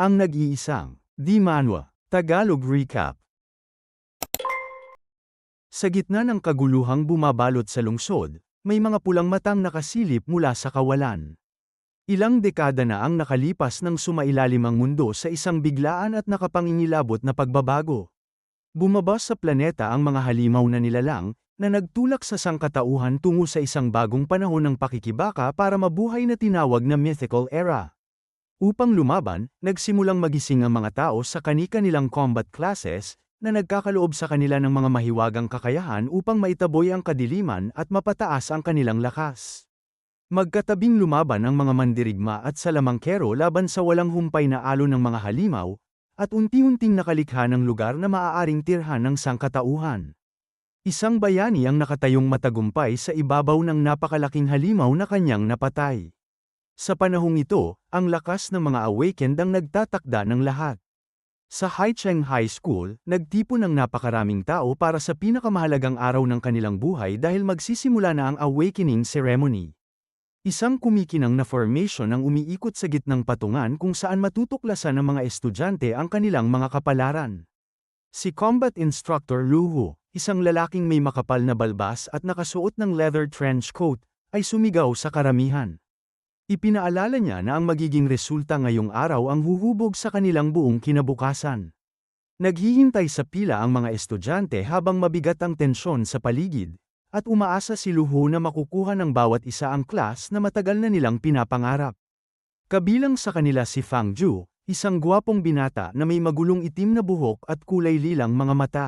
Ang nag-iisang, Di Manwa, Tagalog Recap. Sa gitna ng kaguluhang bumabalot sa lungsod, may mga pulang matang nakasilip mula sa kawalan. Ilang dekada na ang nakalipas nang sumailalim ang mundo sa isang biglaan at nakapangingilabot na pagbabago. Bumaba sa planeta ang mga halimaw na nilalang, na nagtulak sa sangkatauhan tungo sa isang bagong panahon ng pakikibaka para mabuhay na tinawag na mythical era. Upang lumaban, nagsimulang magising ang mga tao sa kani-kanilang combat classes, na nagkakaloob sa kanila ng mga mahiwagang kakayahan upang maitaboy ang kadiliman at mapataas ang kanilang lakas. Magkatabing lumaban ang mga mandirigma at salamangkero laban sa walang humpay na alon ng mga halimaw, at unti-unting nakalikha ng lugar na maaaring tirhan ng sangkatauhan. Isang bayani ang nakatayong matagumpay sa ibabaw ng napakalaking halimaw na kanyang napatay. Sa panahong ito, ang lakas ng mga awakened ang nagtatakda ng lahat. Sa Haicheng High School, nagtipon ng napakaraming tao para sa pinakamahalagang araw ng kanilang buhay dahil magsisimula na ang awakening ceremony. Isang kumikinang na formation ang umiikot sa gitnang patungan kung saan matutuklasan ng mga estudyante ang kanilang mga kapalaran. Si Combat Instructor Luhu, isang lalaking may makapal na balbas at nakasuot ng leather trench coat, ay sumigaw sa karamihan. Ipinaalala niya na ang magiging resulta ngayong araw ang huhubog sa kanilang buong kinabukasan. Naghihintay sa pila ang mga estudyante habang mabigat ang tensyon sa paligid, at umaasa si Luhu na makukuha ng bawat isa ang class na matagal na nilang pinapangarap. Kabilang sa kanila si Fang Ju, isang gwapong binata na may magulong itim na buhok at kulay lilang mga mata.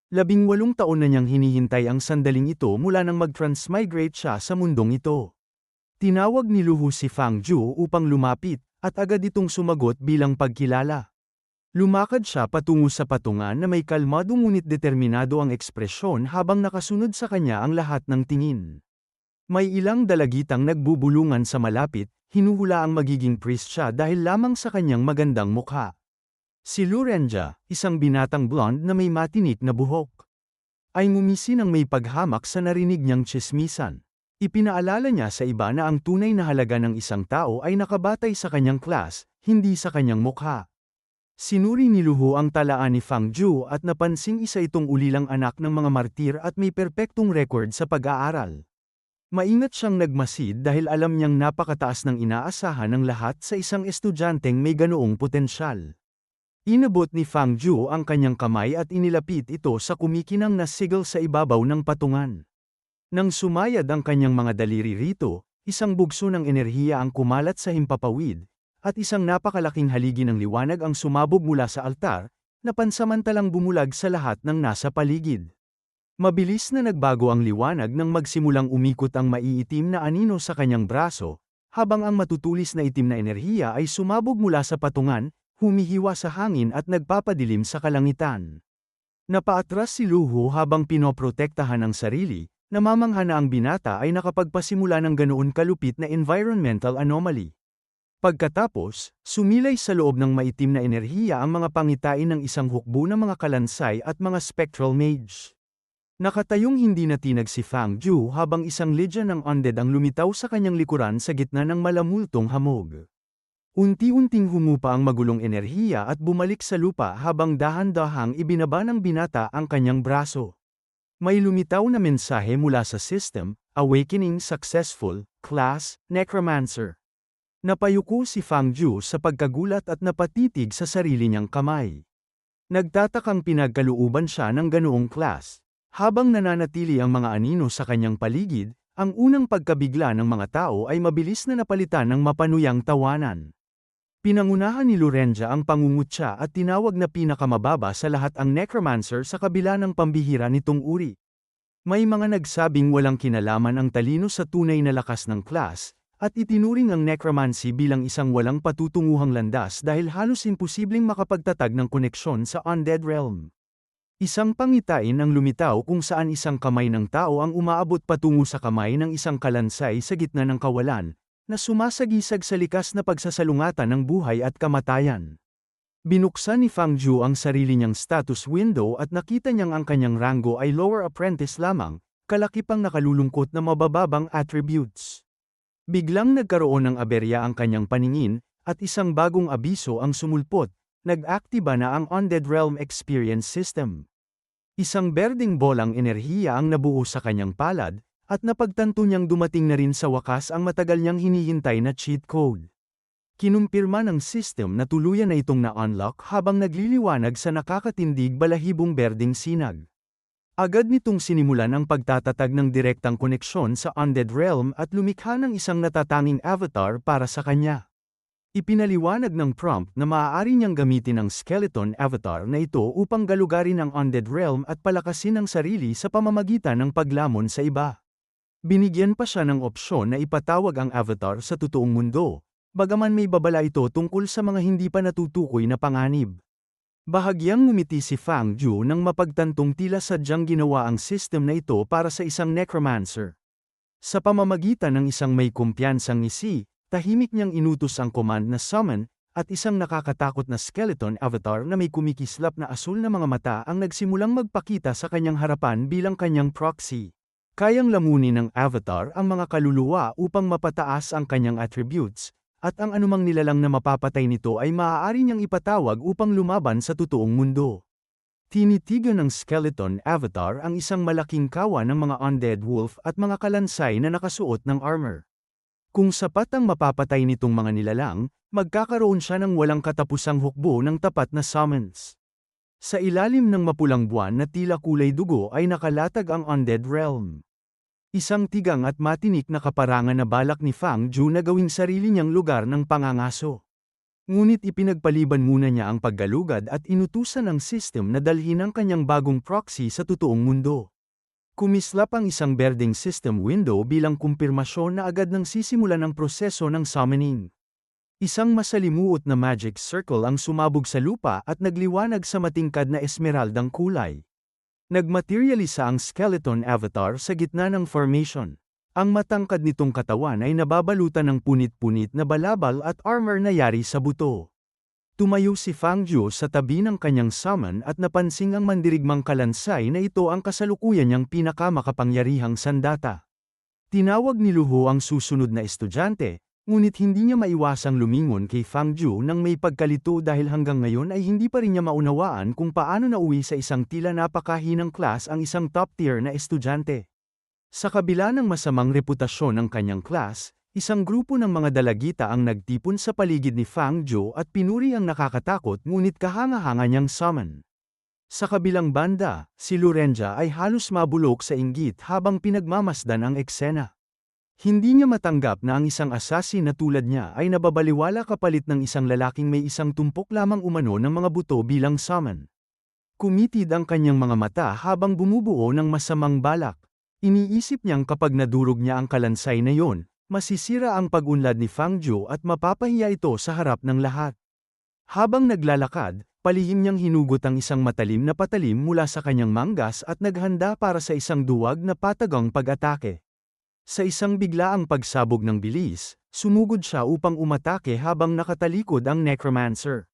18 taon na niyang hinihintay ang sandaling ito mula nang mag-transmigrate siya sa mundong ito. Tinawag ni Luhu si Fang Ju upang lumapit, at agad itong sumagot bilang pagkilala. Lumakad siya patungo sa patungan na may kalmado ngunit determinado ang ekspresyon habang nakasunod sa kanya ang lahat ng tingin. May ilang dalagitang nagbubulungan sa malapit, hinuhula ang magiging priest siya dahil lamang sa kanyang magandang mukha. Si Lurenja, isang binatang blonde na may matinik na buhok, ay ngumisi ng may paghamak sa narinig niyang tsismisan. Ipinaalala niya sa iba na ang tunay na halaga ng isang tao ay nakabatay sa kanyang class, hindi sa kanyang mukha. Sinuri ni Luhu ang talaan ni Fang Ju at napansing isa itong ulilang anak ng mga martir at may perpektong record sa pag-aaral. Maingat siyang nagmasid dahil alam niyang napakataas ng inaasahan ng lahat sa isang estudyanteng may ganoong potensyal. Inabot ni Fang Ju ang kanyang kamay at inilapit ito sa kumikinang na sigil sa ibabaw ng patungan. Nang sumayad ang kanyang mga daliri rito, isang bugso ng enerhiya ang kumalat sa himpapawid, at isang napakalaking haligi ng liwanag ang sumabog mula sa altar, na pansamantalang bumulag sa lahat ng nasa paligid. Mabilis na nagbago ang liwanag nang magsimulang umikot ang maiitim na anino sa kanyang braso, habang ang matutulis na itim na enerhiya ay sumabog mula sa patungan, humihiwa sa hangin at nagpapadilim sa kalangitan. Napaatras si Luhu habang pinoprotektahan ang sarili. Namamangha na ang binata ay nakapagpasimula ng ganoon kalupit na environmental anomaly. Pagkatapos, sumilay sa loob ng maitim na enerhiya ang mga pangitain ng isang hukbo ng mga kalansay at mga spectral mage. Nakatayong hindi natinag si Fang Ju habang isang legion ng undead ang lumitaw sa kanyang likuran sa gitna ng malamultong hamog. Unti-unting humupa ang magulong enerhiya at bumalik sa lupa habang dahan-dahang ibinaba ng binata ang kanyang braso. May lumitaw na mensahe mula sa system, Awakening Successful, Class, Necromancer. Napayuko si Fang Ju sa pagkagulat at napatitig sa sarili niyang kamay. Nagtatakang pinagkalooban siya ng ganoong class. Habang nananatili ang mga anino sa kanyang paligid, ang unang pagkabigla ng mga tao ay mabilis na napalitan ng mapanuyang tawanan. Pinangunahan ni Lurenja ang pangungutya at tinawag na pinakamababa sa lahat ang necromancer sa kabila ng pambihira nitong uri. May mga nagsabing walang kinalaman ang talino sa tunay na lakas ng class, at itinuring ang necromancy bilang isang walang patutunguhang landas dahil halos imposibleng makapagtatag ng koneksyon sa undead realm. Isang pangitain ang lumitaw kung saan isang kamay ng tao ang umaabot patungo sa kamay ng isang kalansay sa gitna ng kawalan, na sumasagisag sa likas na pagsasalungatan ng buhay at kamatayan. Binuksan ni Fang Ju ang sarili niyang status window at nakita niyang ang kanyang ranggo ay lower apprentice lamang, kalaki pang nakalulungkot na mabababang attributes. Biglang nagkaroon ng aberya ang kanyang paningin, at isang bagong abiso ang sumulpot, nag-aktiba na ang Undead Realm Experience System. Isang berdeng bolang enerhiya ang nabuo sa kanyang palad, at napagtanto niyang dumating na rin sa wakas ang matagal niyang hinihintay na cheat code. Kinumpirma ng system na tuluyan na itong na-unlock habang nagliliwanag sa nakakatindig balahibong berdeng sinag. Agad nitong sinimulan ang pagtatatag ng direktang koneksyon sa Undead Realm at lumikha ng isang natatanging avatar para sa kanya. Ipinaliwanag ng prompt na maaari niyang gamitin ang skeleton avatar na ito upang galugarin ang Undead Realm at palakasin ang sarili sa pamamagitan ng paglamon sa iba. Binigyan pa siya ng opsyon na ipatawag ang avatar sa totoong mundo, bagaman may babala ito tungkol sa mga hindi pa natutukoy na panganib. Bahagyang ngumiti si Fang Zhu nang mapagtantong tila sadyang ginawa ang system na ito para sa isang necromancer. Sa pamamagitan ng isang may kumpiyansang ngisi, tahimik niyang inutos ang command na summon, at isang nakakatakot na skeleton avatar na may kumikislap na asul na mga mata ang nagsimulang magpakita sa kanyang harapan bilang kanyang proxy. Kayang lamunin ng avatar ang mga kaluluwa upang mapataas ang kanyang attributes, at ang anumang nilalang na mapapatay nito ay maaari niyang ipatawag upang lumaban sa totoong mundo. Tinitigan ng skeleton avatar ang isang malaking kawa ng mga undead wolf at mga kalansay na nakasuot ng armor. Kung sapat ang mapapatay nitong mga nilalang, magkakaroon siya ng walang katapusang hukbo ng tapat na summons. Sa ilalim ng mapulang buwan na tila kulay dugo ay nakalatag ang Undead Realm. Isang tigang at matinik na kaparangan na balak ni Fang Zhu na gawing sarili niyang lugar ng pangangaso. Ngunit ipinagpaliban muna niya ang paggalugad at inutusan ng system na dalhin ang kanyang bagong proxy sa totoong mundo. Kumislap ang isang berdeng system window bilang kumpirmasyon na agad nang sisimulan ang proseso ng summoning. Isang masalimuot na magic circle ang sumabog sa lupa at nagliwanag sa matingkad na esmeraldang kulay. Nagmaterialisa ang skeleton avatar sa gitna ng formation. Ang matangkad nitong katawan ay nababalutan ng punit-punit na balabal at armor na yari sa buto. Tumayo si Fang Zhu sa tabi ng kanyang summon at napansing ang mandirigmang kalansay na ito ang kasalukuyan niyang pinakamakapangyarihang sandata. Tinawag ni Luho ang susunod na estudyante, ngunit hindi niya maiwasang lumingon kay Fang Zhu nang may pagkalito dahil hanggang ngayon ay hindi pa rin niya maunawaan kung paano nauwi sa isang tila napakahinang class ang isang top-tier na estudyante. Sa kabila ng masamang reputasyon ng kanyang class, isang grupo ng mga dalagita ang nagtipon sa paligid ni Fang Zhu at pinuri ang nakakatakot ngunit kahanga-hanga niyang summon. Sa kabilang banda, si Lorenza ay halos mabulok sa inggit habang pinagmamasdan ang eksena. Hindi niya matanggap na ang isang assassin na tulad niya ay nababaliwala kapalit ng isang lalaking may isang tumpok lamang umano ng mga buto bilang summon. Kumitid ang kanyang mga mata habang bumubuo ng masamang balak. Iniisip niyang kapag nadurog niya ang kalansay na yon, masisira ang pag-unlad ni Fang Zhu at mapapahiya ito sa harap ng lahat. Habang naglalakad, palihim niyang hinugot ang isang matalim na patalim mula sa kanyang manggas at naghanda para sa isang duwag na patagang pag-atake. Sa isang biglaang pagsabog ng bilis, sumugod siya upang umatake habang nakatalikod ang necromancer.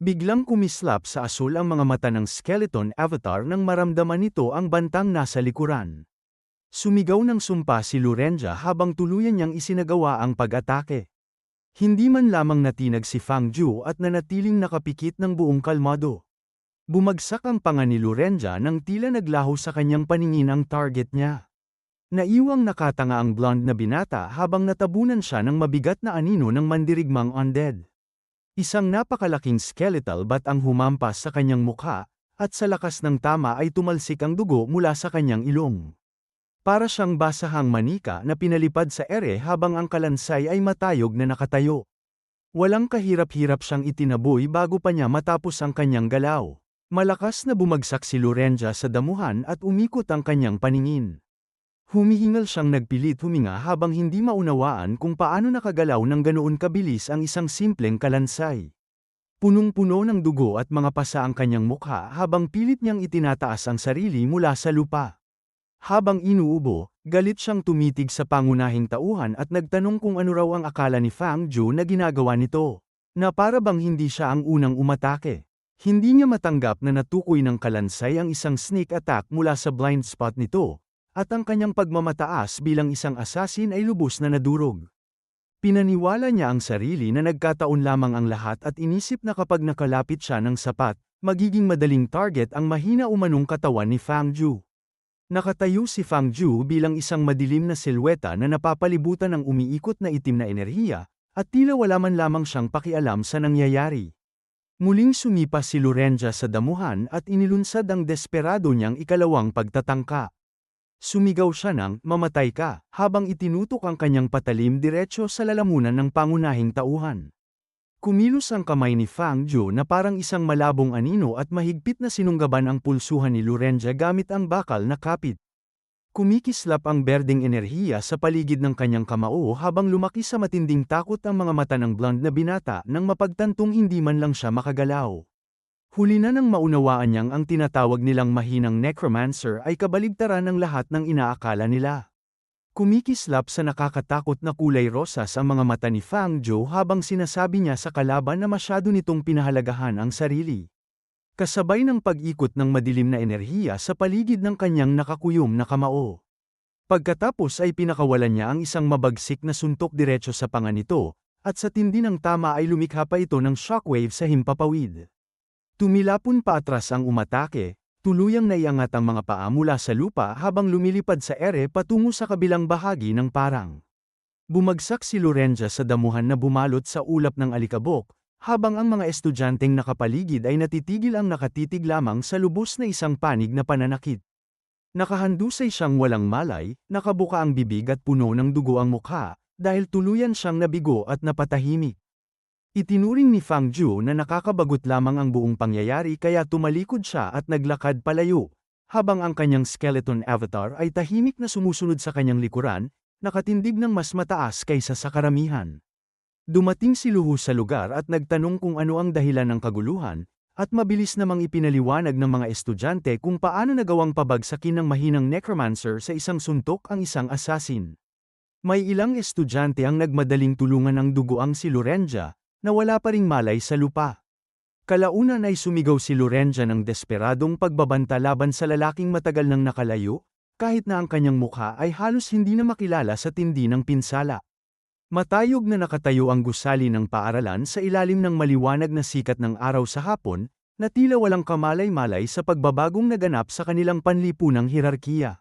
Biglang kumislap sa asul ang mga mata ng skeleton avatar nang maramdaman nito ang bantang nasa likuran. Sumigaw ng sumpa si Lorenza habang tuluyan niyang isinagawa ang pag-atake. Hindi man lamang natinag si Fang Zhu at nanatiling nakapikit ng buong kalmado. Bumagsak ang panga ni Lorenza nang tila naglaho sa kanyang paningin ang target niya. Naiwang nakatanga ang blonde na binata habang natabunan siya ng mabigat na anino ng mandirigmang undead. Isang napakalaking skeletal bat ang humampas sa kanyang mukha, at sa lakas ng tama ay tumalsik ang dugo mula sa kanyang ilong. Para siyang basahang manika na pinalipad sa ere habang ang kalansay ay matayog na nakatayo. Walang kahirap-hirap siyang itinaboy bago pa niya matapos ang kanyang galaw. Malakas na bumagsak si Lorenza sa damuhan at umikot ang kanyang paningin. Humihingal siyang nagpilit huminga habang hindi maunawaan kung paano nakagalaw ng ganoon kabilis ang isang simpleng kalansay. Punong-puno ng dugo at mga pasa ang kanyang mukha habang pilit niyang itinataas ang sarili mula sa lupa. Habang inuubo, galit siyang tumitig sa pangunahing tauhan at nagtanong kung ano raw ang akala ni Fang Zhu na ginagawa nito, na para bang hindi siya ang unang umatake. Hindi niya matanggap na natukoy ng kalansay ang isang sneak attack mula sa blind spot nito, at ang kanyang pagmamataas bilang isang assassin ay lubos na nadurog. Pinaniwala niya ang sarili na nagkataon lamang ang lahat at inisip na kapag nakalapit siya ng sapat, magiging madaling target ang mahina umanong katawan ni Fang Ju. Nakatayo si Fang Ju bilang isang madilim na silweta na napapalibutan ng umiikot na itim na enerhiya, at tila wala man lamang siyang pakialam sa nangyayari. Muling sumipa si Lorenza sa damuhan at inilunsad ang desperado niyang ikalawang pagtatangka. Sumigaw siya ng, "Mamatay ka," habang itinutok ang kanyang patalim diretso sa lalamunan ng pangunahing tauhan. Kumilos ang kamay ni Fang Ju na parang isang malabong anino at mahigpit na sinunggaban ang pulsuhan ni Lorenza gamit ang bakal na kapit. Kumikislap ang berdeng enerhiya sa paligid ng kanyang kamao habang lumaki sa matinding takot ang mga mata ng blonde na binata nang mapagtantong hindi man lang siya makagalaw. Huli na nang maunawaan niyang ang tinatawag nilang mahinang necromancer ay kabaligtaran ng lahat ng inaakala nila. Kumikislap sa nakakatakot na kulay rosas ang mga mata ni Fang Ju habang sinasabi niya sa kalaban na masyado nitong pinahalagahan ang sarili. Kasabay ng pag-ikot ng madilim na enerhiya sa paligid ng kanyang nakakuyom na kamao. Pagkatapos ay pinakawalan niya ang isang mabagsik na suntok diretso sa panga nito, at sa tindi ng tama ay lumikha pa ito ng shockwave sa himpapawid. Tumilapon pa atras ang umatake, tuluyang naiangat ang mga paa mula sa lupa habang lumilipad sa ere patungo sa kabilang bahagi ng parang. Bumagsak si Lorenza sa damuhan na bumalot sa ulap ng alikabok, habang ang mga estudyanteng nakapaligid ay natitigil ang nakatitig lamang sa lubos na isang panig na pananakit. Nakahandusay siyang walang malay, nakabuka ang bibig at puno ng dugo ang mukha, dahil tuluyan siyang nabigo at napatahimik. Itinuring ni Fang Ju na nakakabagot lamang ang buong pangyayari kaya tumalikod siya at naglakad palayo, habang ang kanyang skeleton avatar ay tahimik na sumusunod sa kanyang likuran, nakatindig ng mas mataas kaysa sa karamihan. Dumating si Luhu sa lugar at nagtanong kung ano ang dahilan ng kaguluhan, at mabilis namang ipinaliwanag ng mga estudyante kung paano nagawang pabagsakin ng mahinang necromancer sa isang suntok ang isang assassin. May ilang estudyante ang nagmadaling tulungan ng dugoang si Lorenza, na wala pa ring malay sa lupa. Kalaunan ay sumigaw si Lorenza ng desperadong pagbabanta laban sa lalaking matagal nang nakalayo, kahit na ang kanyang mukha ay halos hindi na makilala sa tindi ng pinsala. Matayog na nakatayo ang gusali ng paaralan sa ilalim ng maliwanag na sikat ng araw sa hapon, na tila walang kamalay-malay sa pagbabagong naganap sa kanilang panlipunang hirarkiya.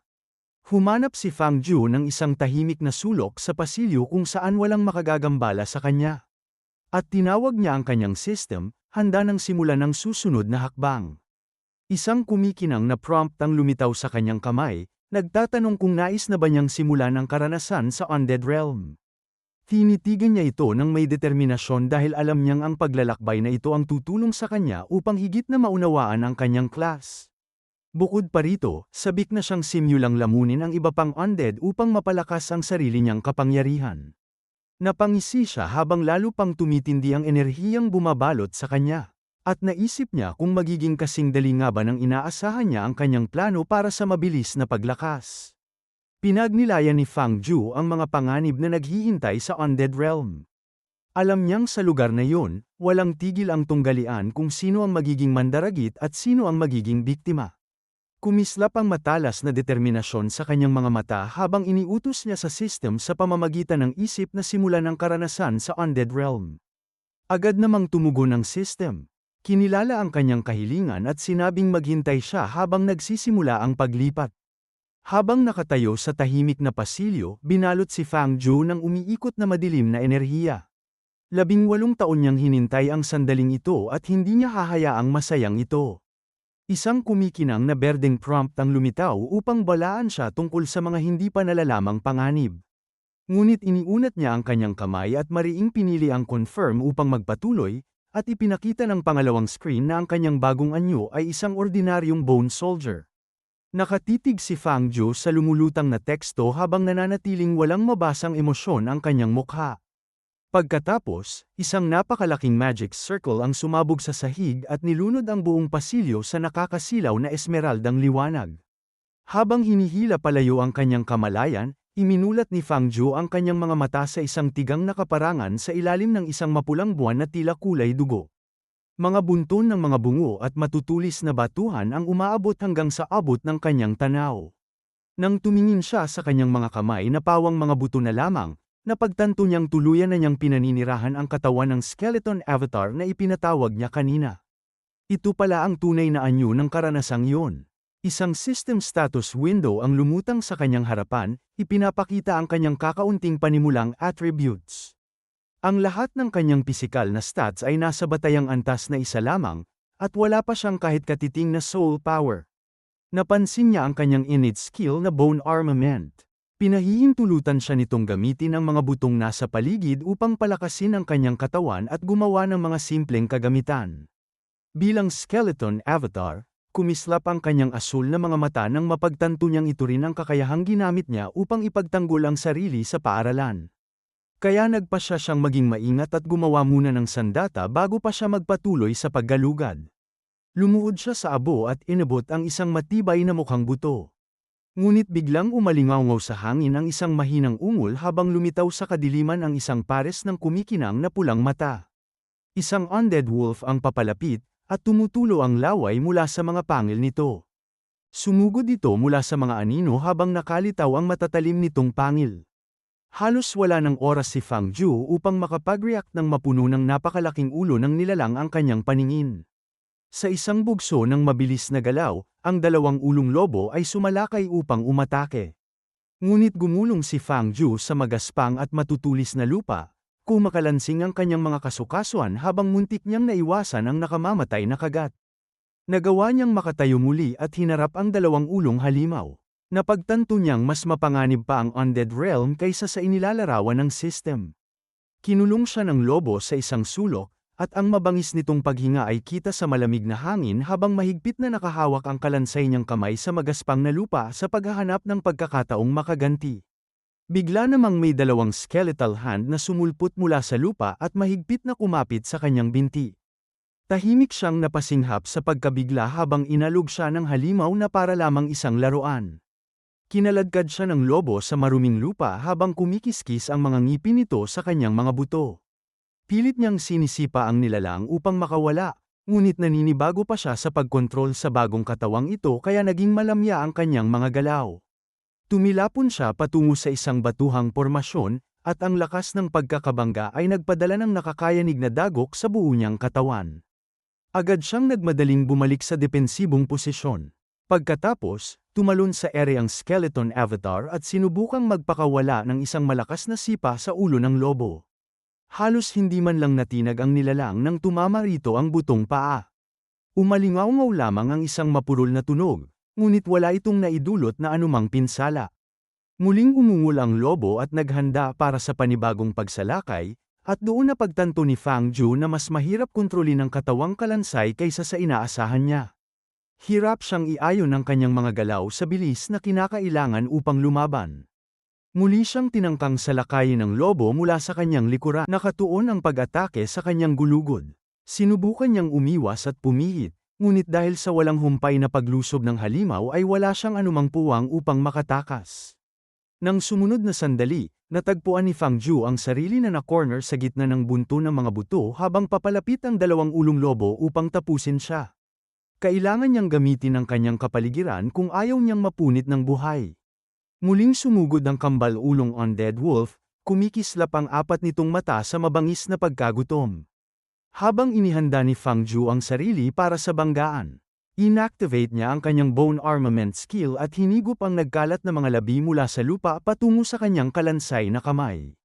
Humanap si Fang Ju ng isang tahimik na sulok sa pasilyo kung saan walang makagagambala sa kanya. At tinawag niya ang kanyang system, handa nang simulan ang susunod na hakbang. Isang kumikinang na prompt ang lumitaw sa kanyang kamay, nagtatanong kung nais na ba niyang simulan ang karanasan sa Undead Realm. Tinitigan niya ito ng may determinasyon dahil alam niyang ang paglalakbay na ito ang tutulong sa kanya upang higit na maunawaan ang kanyang class. Bukod pa rito, sabik na siyang simulang lamunin ang iba pang undead upang mapalakas ang sarili niyang kapangyarihan. Napangisi siya habang lalo pang tumitindi ang enerhiyang bumabalot sa kanya. At naisip niya kung magiging kasing dali nga ba ng inaasahan niya ang kanyang plano para sa mabilis na paglakas. Pinagnilayan ni Fang Ju ang mga panganib na naghihintay sa Undead Realm. Alam niyang sa lugar na yun, walang tigil ang tunggalian kung sino ang magiging mandaragit at sino ang magiging biktima. Kumislap ang matalas na determinasyon sa kanyang mga mata habang iniutos niya sa system sa pamamagitan ng isip na simulan ang karanasan sa Undead Realm. Agad namang tumugon ang system. Kinilala ang kanyang kahilingan at sinabing maghintay siya habang nagsisimula ang paglipat. Habang nakatayo sa tahimik na pasilyo, binalot si Fang Ju ng umiikot na madilim na enerhiya. 18 taon niyang hinintay ang sandaling ito at hindi niya hahayaang masayang ito. Isang kumikinang na berdeng prompt ang lumitaw upang balaan siya tungkol sa mga hindi pa nalalamang panganib. Ngunit iniunat niya ang kanyang kamay at mariing pinili ang confirm upang magpatuloy, at ipinakita ng pangalawang screen na ang kanyang bagong anyo ay isang ordinaryong bone soldier. Nakatitig si Fang Ju sa lumulutang na teksto habang nananatiling walang mabasang emosyon ang kanyang mukha. Pagkatapos, isang napakalaking magic circle ang sumabog sa sahig at nilunod ang buong pasilyo sa nakakasilaw na esmeraldang liwanag. Habang hinihila palayo ang kanyang kamalayan, iminulat ni Fang Ju ang kanyang mga mata sa isang tigang na kaparangan sa ilalim ng isang mapulang buwan na tila kulay dugo. Mga bunton ng mga bungo at matutulis na batuhan ang umaabot hanggang sa abot ng kanyang tanaw. Nang tumingin siya sa kanyang mga kamay na pawang mga buto na lamang, Napagtanto niyang tuluyan na niyang pinaninirahan ang katawan ng skeleton avatar na ipinatawag niya kanina. Ito pala ang tunay na anyo ng karanasang iyon. Isang system status window ang lumutang sa kanyang harapan, ipinapakita ang kanyang kakaunting panimulang attributes. Ang lahat ng kanyang pisikal na stats ay nasa batayang antas na isa lamang, at wala pa siyang kahit katiting na soul power. Napansin niya ang kanyang innate skill na bone armament. Pinahihintulutan siya nitong gamitin ang mga butong nasa paligid upang palakasin ang kanyang katawan at gumawa ng mga simpleng kagamitan. Bilang skeleton avatar, kumislap ang kanyang asul na mga mata nang mapagtanto niyang ito rin ang kakayahang ginamit niya upang ipagtanggol ang sarili sa paaralan. Kaya nagpasya siyang maging maingat at gumawa muna ng sandata bago pa siya magpatuloy sa paggalugad. Lumuhod siya sa abo at inabot ang isang matibay na mukhang buto. Ngunit biglang umalingaw sa hangin ang isang mahinang ungol habang lumitaw sa kadiliman ang isang pares ng kumikinang na pulang mata. Isang undead wolf ang papalapit, at tumutulo ang laway mula sa mga pangil nito. Sumugod ito mula sa mga anino habang nakalitaw ang matatalim nitong pangil. Halos wala ng oras si Fang Ju upang makapag-react ng mapuno ng napakalaking ulo ng nilalang ang kanyang paningin. Sa isang bugso ng mabilis na galaw, ang dalawang ulong lobo ay sumalakay upang umatake. Ngunit gumulong si Fang Ju sa magaspang at matutulis na lupa, kumakalansing ang kanyang mga kasukasuan habang muntik niyang naiwasan ang nakamamatay na kagat. Nagawa niyang makatayo muli at hinarap ang dalawang ulong halimaw. Napagtanto niyang mas mapanganib pa ang undead realm kaysa sa inilalarawan ng system. Kinulong siya ng lobo sa isang sulok, at ang mabangis nitong paghinga ay kita sa malamig na hangin habang mahigpit na nakahawak ang kalansay niyang kamay sa magaspang na lupa sa paghahanap ng pagkakataong makaganti. Bigla namang may dalawang skeletal hand na sumulpot mula sa lupa at mahigpit na kumapit sa kanyang binti. Tahimik siyang napasinghap sa pagkabigla habang inalog siya ng halimaw na para lamang isang laruan. Kinaladkad siya ng lobo sa maruming lupa habang kumikiskis ang mga ngipin nito sa kanyang mga buto. Pilit niyang sinisipa ang nilalang upang makawala, ngunit naninibago pa siya sa pagkontrol sa bagong katawang ito kaya naging malamya ang kanyang mga galaw. Tumilapon siya patungo sa isang batuhang pormasyon, at ang lakas ng pagkakabangga ay nagpadala ng nakakayanig na dagok sa buo niyang katawan. Agad siyang nagmadaling bumalik sa depensibong posisyon. Pagkatapos, tumalon sa ere ang skeleton avatar at sinubukang magpakawala ng isang malakas na sipa sa ulo ng lobo. Halos hindi man lang natinag ang nilalang nang tumama rito ang butong paa. Umalingaw-ngaw lamang ang isang mapurol na tunog, ngunit wala itong naidulot na anumang pinsala. Muling umungol ang lobo at naghanda para sa panibagong pagsalakay, at doon napagtanto ni Fang Ju na mas mahirap kontrolin ang katawang kalansay kaysa sa inaasahan niya. Hirap siyang iayon ang kanyang mga galaw sa bilis na kinakailangan upang lumaban. Muli siyang tinangkang salakayin ng lobo mula sa kanyang likuran. Nakatuon ang pag-atake sa kanyang gulugod. Sinubukan niyang umiwas at pumihit, ngunit dahil sa walang humpay na paglusob ng halimaw ay wala siyang anumang puwang upang makatakas. Nang sumunod na sandali, natagpuan ni Fang Ju ang sarili na na-corner sa gitna ng bunto ng mga buto habang papalapit ang dalawang ulong lobo upang tapusin siya. Kailangan niyang gamitin ang kanyang kapaligiran kung ayaw niyang mapunit ng buhay. Muling sumugod ang kambal-ulong undead wolf, kumikislap ang apat nitong mata sa mabangis na pagkagutom. Habang inihanda ni Fang Ju ang sarili para sa banggaan, inactivate niya ang kanyang bone armament skill at hinigup ang nagkalat na mga labi mula sa lupa patungo sa kanyang kalansay na kamay.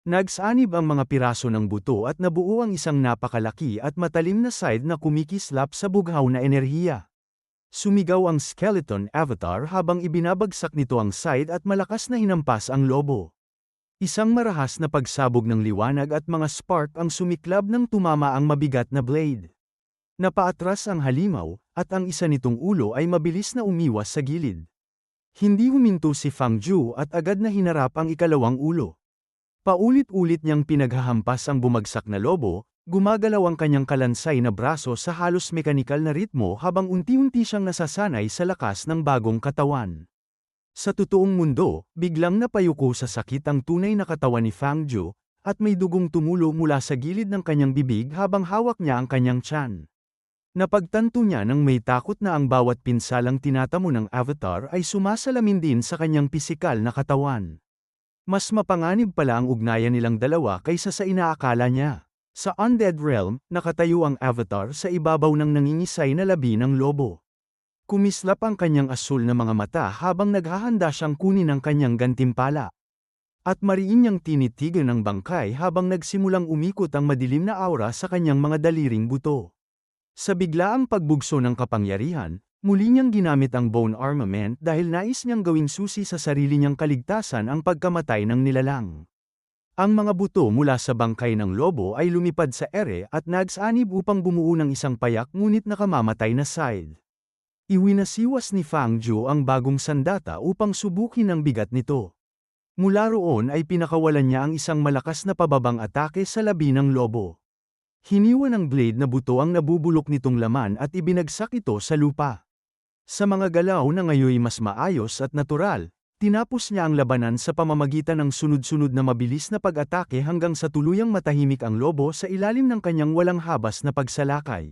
Nagsanib ang mga piraso ng buto at nabuo ang isang napakalaki at matalim na side na kumikislap sa bughaw na enerhiya. Sumigaw ang skeleton avatar habang ibinabagsak nito ang side at malakas na hinampas ang lobo. Isang marahas na pagsabog ng liwanag at mga spark ang sumiklab nang tumama ang mabigat na blade. Napaatras ang halimaw, at ang isa nitong ulo ay mabilis na umiwas sa gilid. Hindi huminto si Fang Ju at agad na hinarap ang ikalawang ulo. Paulit-ulit niyang pinaghahampas ang bumagsak na lobo, gumagalaw ang kanyang kalansay na braso sa halos mekanikal na ritmo habang unti-unti siyang nasasanay sa lakas ng bagong katawan. Sa totoong mundo, biglang napayuko sa sakit ang tunay na katawan ni Fang Ju, at may dugong tumulo mula sa gilid ng kanyang bibig habang hawak niya ang kanyang tiyan. Napagtanto niya nang may takot na ang bawat pinsalang tinatamo ng avatar ay sumasalamin din sa kanyang pisikal na katawan. Mas mapanganib pala ang ugnayan nilang dalawa kaysa sa inaakala niya. Sa Undead Realm, nakatayo ang Avatar sa ibabaw ng nangingisay na labi ng lobo. Kumislap ang kanyang asul na mga mata habang naghahanda siyang kunin ang kanyang gantimpala. At mariin niyang tinitigan ang bangkay habang nagsimulang umikot ang madilim na aura sa kanyang mga daliring buto. Sa biglaang pagbugso ng kapangyarihan, muli niyang ginamit ang bone armament dahil nais niyang gawing susi sa sarili niyang kaligtasan ang pagkamatay ng nilalang. Ang mga buto mula sa bangkay ng lobo ay lumipad sa ere at nagsanib upang bumuo ng isang payak ngunit nakamamatay na scythe. Iwinasiwas ni Fang Zhou ang bagong sandata upang subukin ang bigat nito. Mula roon ay pinakawalan niya ang isang malakas na pababang atake sa labi ng lobo. Hiniwa ng blade na buto ang nabubulok nitong laman at ibinagsak ito sa lupa. Sa mga galaw na ngayoy mas maayos at natural, tinapos niya ang labanan sa pamamagitan ng sunod-sunod na mabilis na pag-atake hanggang sa tuluyang matahimik ang lobo sa ilalim ng kanyang walang habas na pagsalakay.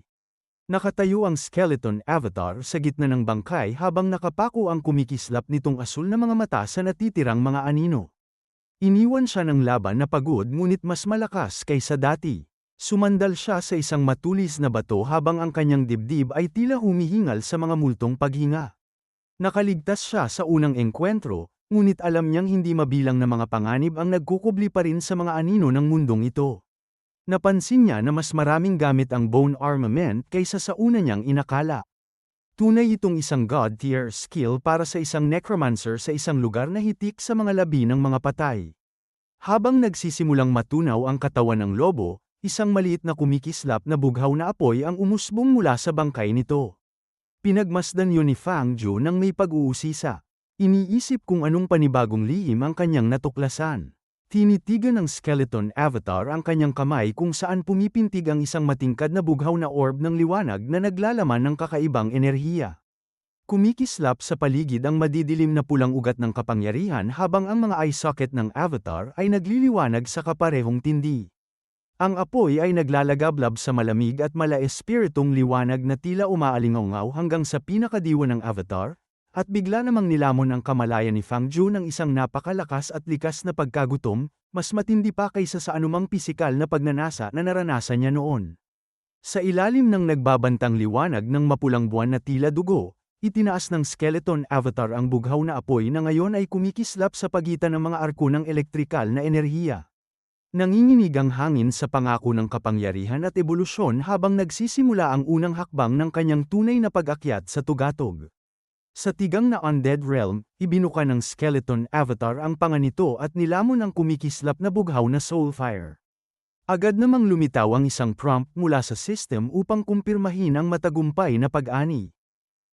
Nakatayo ang skeleton avatar sa gitna ng bangkay habang nakapako ang kumikislap nitong asul na mga mata sa natitirang mga anino. Iniwan siya ng laban na pagod ngunit mas malakas kaysa dati. Sumandal siya sa isang matulis na bato habang ang kanyang dibdib ay tila humihingal sa mga multong paghinga. Nakaligtas siya sa unang engkwentro, ngunit alam niyang hindi mabilang na mga panganib ang nagkukubli pa rin sa mga anino ng mundong ito. Napansin niya na mas maraming gamit ang bone armament kaysa sa una niyang inakala. Tunay itong isang god-tier skill para sa isang necromancer sa isang lugar na hitik sa mga labi ng mga patay. Habang nagsisimulang matunaw ang katawan ng lobo, isang maliit na kumikislap na bughaw na apoy ang umusbong mula sa bangkay nito. Pinagmasdan yun ni Fang Zhou nang may pag-uusisa. Iniisip kung anong panibagong lihim ang kanyang natuklasan. Tinitigan ng skeleton avatar ang kanyang kamay kung saan pumipintig ang isang matingkad na bughaw na orb ng liwanag na naglalaman ng kakaibang enerhiya. Kumikislap sa paligid ang madidilim na pulang ugat ng kapangyarihan habang ang mga eye socket ng avatar ay nagliliwanag sa kaparehong tindi. Ang apoy ay naglalagablab sa malamig at mala-espiritong liwanag na tila umaalingaw hanggang sa pinakadiwa ng avatar, at bigla namang nilamon ang kamalayan ni Fang Zhou ng isang napakalakas at likas na pagkagutom, mas matindi pa kaysa sa anumang pisikal na pagnanasa na naranasan niya noon. Sa ilalim ng nagbabantang liwanag ng mapulang buwan na tila dugo, itinaas ng skeleton avatar ang bughaw na apoy na ngayon ay kumikislap sa pagitan ng mga arko ng elektrikal na enerhiya. Nanginginig ang hangin sa pangako ng kapangyarihan at ebolusyon habang nagsisimula ang unang hakbang ng kanyang tunay na pag-akyat sa tugatog. Sa tigang na Undead Realm, ibinuka ng skeleton avatar ang panga nito at nilamon ang kumikislap na bughaw na soulfire. Agad namang lumitaw ang isang prompt mula sa system upang kumpirmahin ang matagumpay na pag-ani.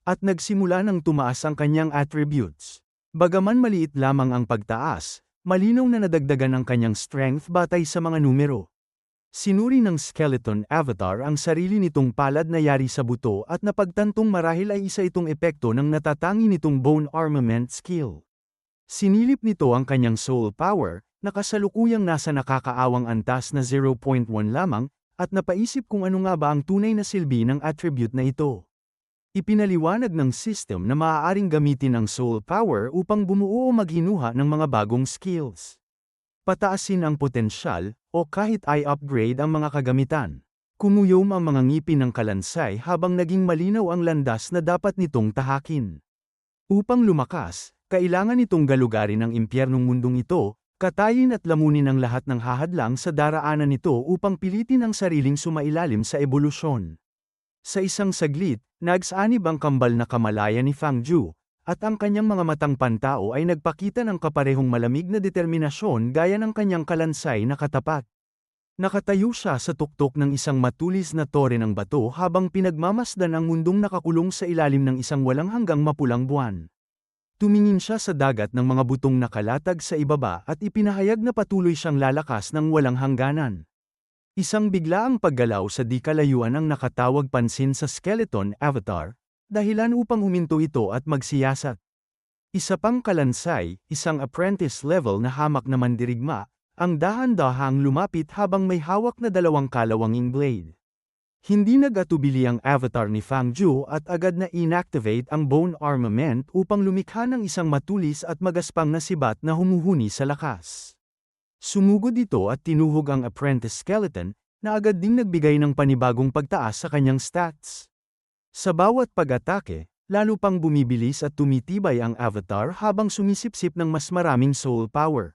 At nagsimula ng tumaas ang kanyang attributes. Bagaman maliit lamang ang pagtaas, malinaw na nadagdagan ang kanyang strength batay sa mga numero. Sinuri ng skeleton avatar ang sarili nitong palad na yari sa buto at napagtantong marahil ay isa itong epekto ng natatangi nitong bone armament skill. Sinilip nito ang kanyang soul power, na kasalukuyang nasa nakakaawang antas na 0.1 lamang, at napaisip kung ano nga ba ang tunay na silbi ng attribute na ito. Ipinaliwanag ng system na maaaring gamitin ang soul power upang bumuo o maghinuha ng mga bagong skills. Pataasin ang potensyal, o kahit ay upgrade ang mga kagamitan. Kumuyom ang mga ngipin ng kalansay habang naging malinaw ang landas na dapat nitong tahakin. Upang lumakas, kailangan nitong galugarin ang impyernong mundong ito, katayin at lamunin ang lahat ng hahadlang sa daraanan nito upang pilitin ang sariling sumailalim sa ebolusyon. Sa isang saglit, nagsanib ang kambal na kamalayan ni Fang Zhou, at ang kanyang mga matang pantao ay nagpakita ng kaparehong malamig na determinasyon gaya ng kanyang kalansay na katapat. Nakatayo siya sa tuktok ng isang matulis na tore ng bato habang pinagmamasdan ang mundong nakakulong sa ilalim ng isang walang hanggang mapulang buwan. Tumingin siya sa dagat ng mga butong nakalatag sa ibaba at ipinahayag na patuloy siyang lalakas ng walang hangganan. Isang biglaang paggalaw sa di kalayuan ang nakatawag pansin sa skeleton avatar, dahilan upang huminto ito at magsiyasat. Isa pang kalansay, isang apprentice level na hamak na mandirigma, ang dahan-dahang lumapit habang may hawak na dalawang kalawanging blade. Hindi nag-atubili ang avatar ni Fang Zhu at agad na inactivate ang bone armament upang lumikha ng isang matulis at magaspang na sibat na humuhuni sa lakas. Sumugod ito at tinuhog ang apprentice skeleton, na agad ding nagbigay ng panibagong pagtaas sa kanyang stats. Sa bawat pag-atake, lalo pang bumibilis at tumitibay ang avatar habang sumisipsip ng mas maraming soul power.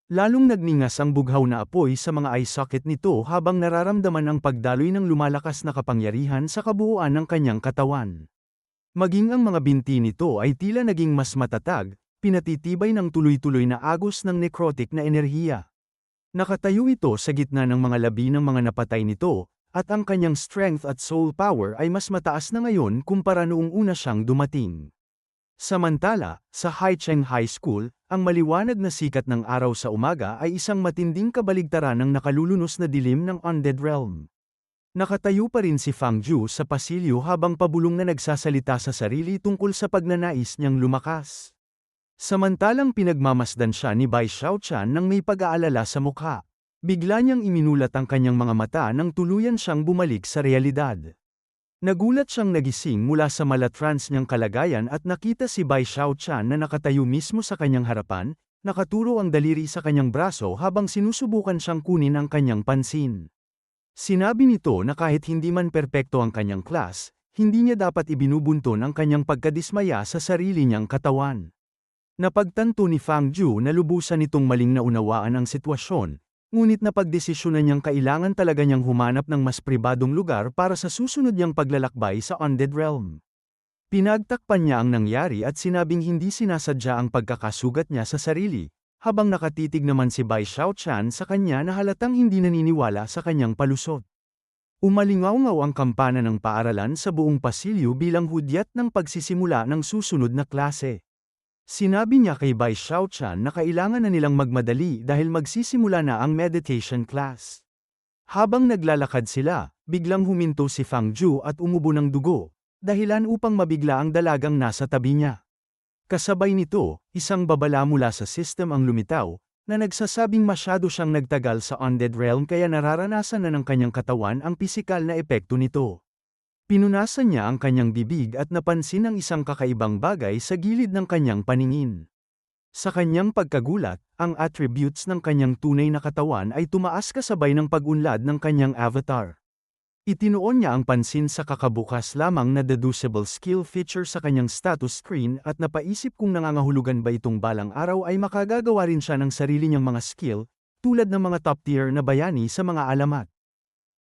Lalong nagningas ang bughaw na apoy sa mga eye socket nito habang nararamdaman ang pagdaloy ng lumalakas na kapangyarihan sa kabuuan ng kanyang katawan. Maging ang mga binti nito ay tila naging mas matatag, pinatitibay ng tuloy-tuloy na agos ng necrotic na enerhiya. Nakatayo ito sa gitna ng mga labi ng mga napatay nito, at ang kanyang strength at soul power ay mas mataas na ngayon kumpara noong una siyang dumating. Samantala, sa Haicheng High School, ang maliwanag na sikat ng araw sa umaga ay isang matinding kabaligtaran ng nakalulunos na dilim ng Undead Realm. Nakatayo pa rin si Fang Zhu sa pasilyo habang pabulong na nagsasalita sa sarili tungkol sa pagnanais niyang lumakas. Samantalang pinagmamasdan siya ni Bai Xiaochan nang may pag-aalala sa mukha. Bigla niyang iminulat ang kanyang mga mata nang tuluyan siyang bumalik sa realidad. Nagulat siyang nagising mula sa malatrans niyang kalagayan at nakita si Bai Xiaochan na nakatayo mismo sa kanyang harapan, nakaturo ang daliri sa kanyang braso habang sinusubukan siyang kunin ang kanyang pansin. Sinabi nito na kahit hindi man perpekto ang kanyang class, hindi niya dapat ibinubunton ang kanyang pagkadismaya sa sarili niyang katawan. Napagtanto ni Fang Zhu na lubusan nitong maling naunawaan ang sitwasyon, ngunit napagdesisyonan niyang kailangan talaga niyang humanap ng mas pribadong lugar para sa susunod niyang paglalakbay sa Undead Realm. Pinagtakpan niya ang nangyari at sinabing hindi sinasadya ang pagkakasugat niya sa sarili, habang nakatitig naman si Bai Xiaochan sa kanya na halatang hindi naniniwala sa kanyang palusot. Umalingaw-ngaw ang kampana ng paaralan sa buong pasilyo bilang hudyat ng pagsisimula ng susunod na klase. Sinabi niya kay Bai Xiaochan na kailangan na nilang magmadali dahil magsisimula na ang meditation class. Habang naglalakad sila, biglang huminto si Fang Zhu at umubo ng dugo, dahilan upang mabigla ang dalagang nasa tabi niya. Kasabay nito, isang babala mula sa system ang lumitaw, na nagsasabing masyado siyang nagtagal sa Undead Realm kaya nararanasan na ng kanyang katawan ang pisikal na epekto nito. Pinunasan niya ang kanyang bibig at napansin ang isang kakaibang bagay sa gilid ng kanyang paningin. Sa kanyang pagkagulat, ang attributes ng kanyang tunay na katawan ay tumaas kasabay ng pag-unlad ng kanyang avatar. Itinuon niya ang pansin sa kakabukas lamang na deducible skill feature sa kanyang status screen at napaisip kung nangangahulugan ba itong balang araw ay makagagawa rin siya ng sarili niyang mga skill, tulad ng mga top-tier na bayani sa mga alamat.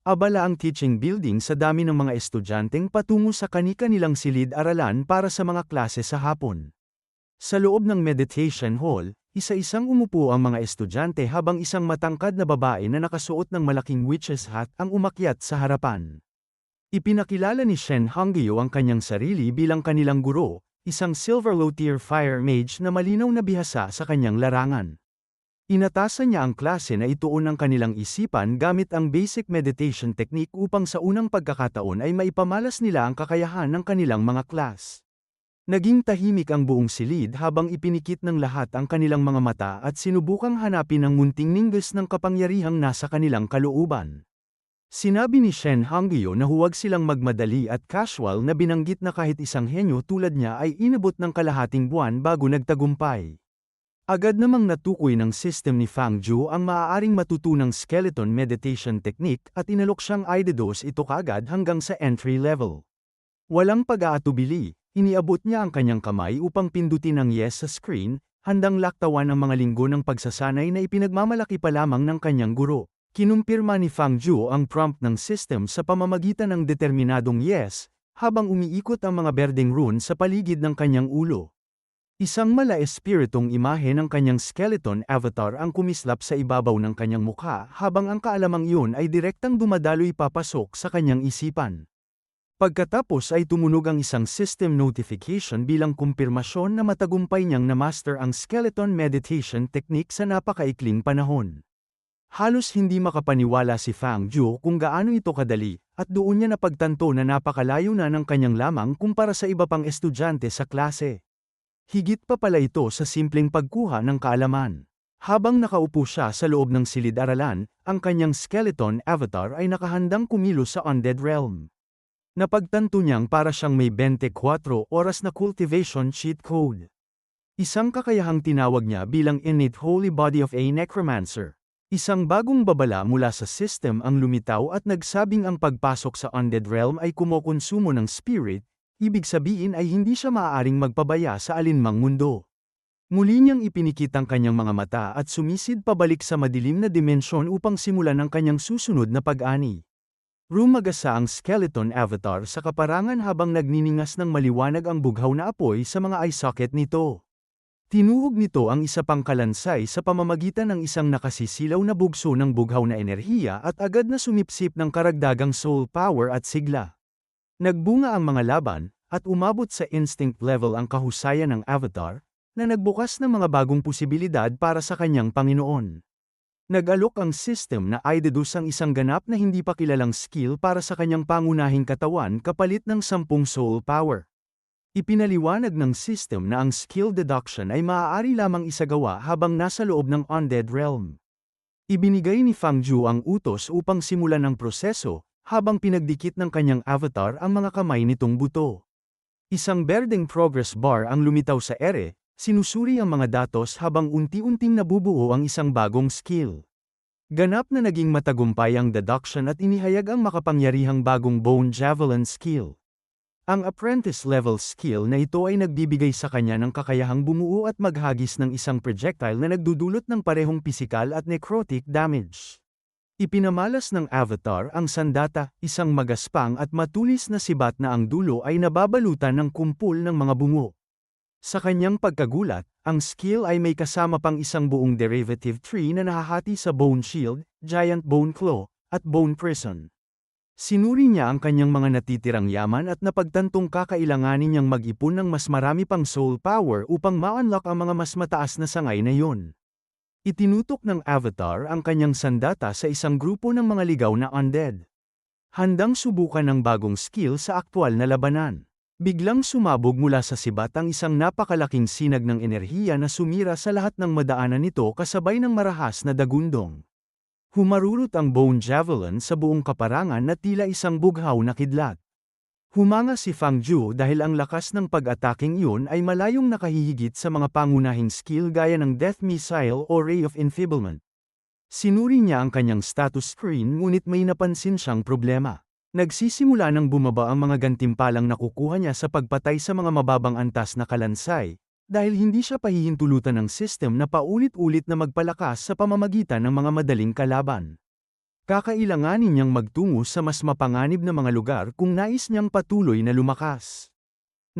Abala ang teaching building sa dami ng mga estudyanteng patungo sa kani-kanilang silid-aralan para sa mga klase sa hapon. Sa loob ng meditation hall, isa-isang umupo ang mga estudyante habang isang matangkad na babae na nakasuot ng malaking witch's hat ang umakyat sa harapan. Ipinakilala ni Shen Hongyu ang kanyang sarili bilang kanilang guro, isang silver low-tier fire mage na malinaw na bihasa sa kanyang larangan. Inatasan niya ang klase na ituon ang kanilang isipan gamit ang basic meditation technique upang sa unang pagkakataon ay maipamalas nila ang kakayahan ng kanilang mga class. Naging tahimik ang buong silid habang ipinikit ng lahat ang kanilang mga mata at sinubukang hanapin ang munting ningges ng kapangyarihang nasa kanilang kalooban. Sinabi ni Shen Hongyu na huwag silang magmadali at casual na binanggit na kahit isang henyo tulad niya ay inabot ng kalahating buwan bago nagtagumpay. Agad namang natukoy ng system ni Fang Zhu ang maaaring matutunang skeleton meditation technique at inalok siyang i-dose ito kaagad hanggang sa entry level. Walang pag-aatubili, iniabot niya ang kanyang kamay upang pindutin ang yes sa screen, handang laktawan ang mga linggo ng pagsasanay na ipinagmamalaki pa lamang ng kanyang guro. Kinumpirma ni Fang Zhu ang prompt ng system sa pamamagitan ng determinadong yes, habang umiikot ang mga berdeng rune sa paligid ng kanyang ulo. Isang mala-espiritong imahe ng kanyang skeleton avatar ang kumislap sa ibabaw ng kanyang mukha habang ang kaalamang iyon ay direktang dumadaloy papasok sa kanyang isipan. Pagkatapos ay tumunog ang isang system notification bilang kumpirmasyon na matagumpay niyang na-master ang skeleton meditation technique sa napakaikling panahon. Halos hindi makapaniwala si Fang Zhu kung gaano ito kadali, at doon niya napagtanto na napakalayo na ng kanyang lamang kumpara sa iba pang estudyante sa klase. Higit pa pala ito sa simpleng pagkuha ng kaalaman. Habang nakaupo siya sa loob ng silid-aralan, ang kanyang skeleton avatar ay nakahandang kumilos sa undead realm. Napagtanto niyang para siyang may 24 oras na cultivation cheat code. Isang kakayahang tinawag niya bilang innate holy body of a necromancer. Isang bagong babala mula sa system ang lumitaw at nagsabing ang pagpasok sa undead realm ay kumokonsumo ng spirit, ibig sabihin ay hindi siya maaaring magpabaya sa alinmang mundo. Muli niyang ipinikit ang kanyang mga mata at sumisid pabalik sa madilim na dimensyon upang simulan ang kanyang susunod na pag-ani. Rumagasa ang skeleton avatar sa kaparangan habang nagniningas ng maliwanag ang bughaw na apoy sa mga eye socket nito. Tinuhog nito ang isa pang kalansay sa pamamagitan ng isang nakasisilaw na bugso ng bughaw na enerhiya at agad na sumipsip ng karagdagang soul power at sigla. Nagbunga ang mga laban, at umabot sa instinct level ang kahusayan ng avatar, na nagbukas ng mga bagong posibilidad para sa kanyang Panginoon. Nag-alok ang system na ideduce ang isang ganap na hindi pa kilalang skill para sa kanyang pangunahing katawan kapalit ng 10 soul power. Ipinaliwanag ng system na ang skill deduction ay maaari lamang isagawa habang nasa loob ng undead realm. Ibinigay ni Fang Zhu ang utos upang simulan ang proseso, habang pinagdikit ng kanyang avatar ang mga kamay nitong buto. Isang berdeng progress bar ang lumitaw sa ere, sinusuri ang mga datos habang unti-unting nabubuo ang isang bagong skill. Ganap na naging matagumpay ang deduction at inihayag ang makapangyarihang bagong bone javelin skill. Ang apprentice-level skill na ito ay nagbibigay sa kanya ng kakayahang bumuo at maghagis ng isang projectile na nagdudulot ng parehong pisikal at necrotic damage. Ipinamalas ng avatar ang sandata, isang magaspang at matulis na sibat na ang dulo ay nababalutan ng kumpul ng mga bungo. Sa kanyang pagkagulat, ang skill ay may kasama pang isang buong derivative tree na nahahati sa Bone Shield, Giant Bone Claw, at Bone Prison. Sinuri niya ang kanyang mga natitirang yaman at napagtantong kakailanganin niyang mag-ipon ng mas marami pang soul power upang ma-unlock ang mga mas mataas na sangay na yon. Itinutok ng avatar ang kanyang sandata sa isang grupo ng mga ligaw na undead. Handang subukan ng bagong skill sa aktwal na labanan. Biglang sumabog mula sa sibat ang isang napakalaking sinag ng enerhiya na sumira sa lahat ng madaanan nito kasabay ng marahas na dagundong. Humarurot ang bone javelin sa buong kaparangan na tila isang bughaw na kidlat. Humanga si Fang Zhu dahil ang lakas ng pag-ataking iyon ay malayong nakahihigit sa mga pangunahing skill gaya ng Death Missile o Ray of Enfeeblement. Sinuri niya ang kanyang status screen ngunit may napansin siyang problema. Nagsisimula ng bumaba ang mga gantimpalang nakukuha niya sa pagpatay sa mga mababang antas na kalansay, dahil hindi siya pahihintulutan ng system na paulit-ulit na magpalakas sa pamamagitan ng mga madaling kalaban. Kakailanganin niyang magtungo sa mas mapanganib na mga lugar kung nais niyang patuloy na lumakas.